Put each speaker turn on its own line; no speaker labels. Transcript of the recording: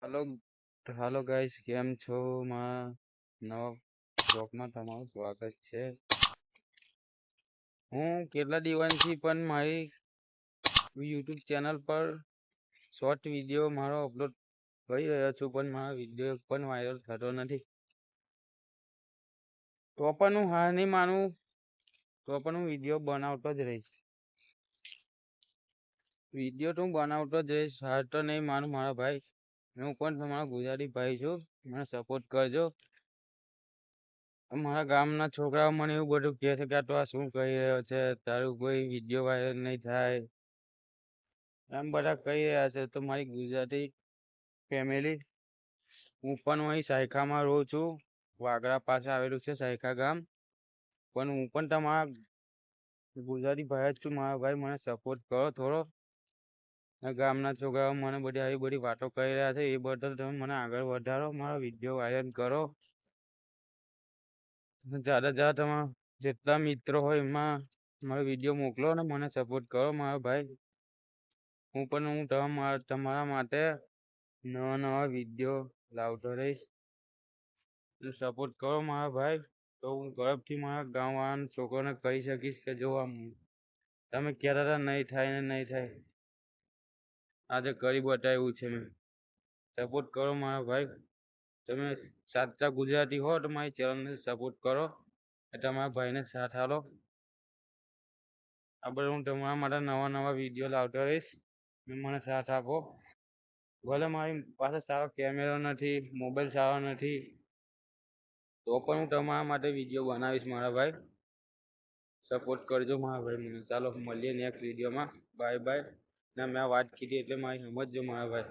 Hello હાલો guys, કેમ છો? નવા બ્લોગમાં તમારું સ્વાગત છે. હું કેટલા દિવસથી પણ મારી યુટ્યુબ ચેનલ પર શોર્ટ વિડીયો મારો અપલોડ કરી રહ્યો છું, પણ મારો વિડીયો પણ વાયરલ થતો નથી. તો પણ હું હાર નહીં માનું, તો પણ હું વિડીયો બનાવતો જ રહીશ. વિડીયો તો હું બનાવતો જ રહીશ, હાર તો નહીં માનું મારા ભાઈ. હું પણ તમારો ગુજરાતી ભાઈ છું, મને સપોર્ટ કરજો. મારા ગામના છોકરાઓ મને એવું બધું કહે છે કે આ શું કહી રહ્યો છે, તારું કોઈ વિડીયો વાયરલ નહીં થાય, એમ બધા કહી રહ્યા છે. તો મારી ગુજરાતી ફેમિલી, હું પણ અહીં સાયખામાં રહું છું. વાગરા પાસે આવેલું છે સાયખા ગામ. પણ હું પણ તમારા ગુજરાતી ભાઈ જ છું મારા ભાઈ, મને સપોર્ટ કરો થોડો. ગામના છોકરાઓ મને બધી આવી બધી વાતો કહી રહ્યા છે, એ બદલ તમે મને આગળ વધારો, મારો વિડીયો વાયરલ કરો. જ્યાદા તમારા જેટલા મિત્રો હોય એમાં મારો વિડીયો મોકલો અને મને સપોર્ટ કરો મારા ભાઈ. હું તમારા માટે નવા નવા વિડીયો લાવતો રહીશ. સપોર્ટ કરો મારા ભાઈ, તો હું ગર્વથી મારા ગામવાળાના છોકરાને કહી શકીશ કે જો આમ તમે કહેતા હતા નહીં થાય ને નહીં થાય, આજે કરી બતાવ્યું છે મેં. સપોર્ટ કરો મારા ભાઈ. તમે સાચા ગુજરાતી હો તો મારી ચેનલને સપોર્ટ કરો, તમારા ભાઈને સાથ આલો. આપણે હું તમારા માટે નવા નવા વિડીયો લાવતો રહીશ, મને સાથ આપો. ભલે મારી પાસે સારો કેમેરો નથી, મોબાઈલ સારો નથી, તો પણ હું તમારા માટે વિડીયો બનાવીશ મારા ભાઈ. સપોર્ટ કરજો મારા ભાઈ મને. ચાલો મળીએ નેક્સ્ટ વિડીયોમાં. Bye bye. ના મેં વાત કીધી એટલે મારી સમજજો મારા ભાઈ.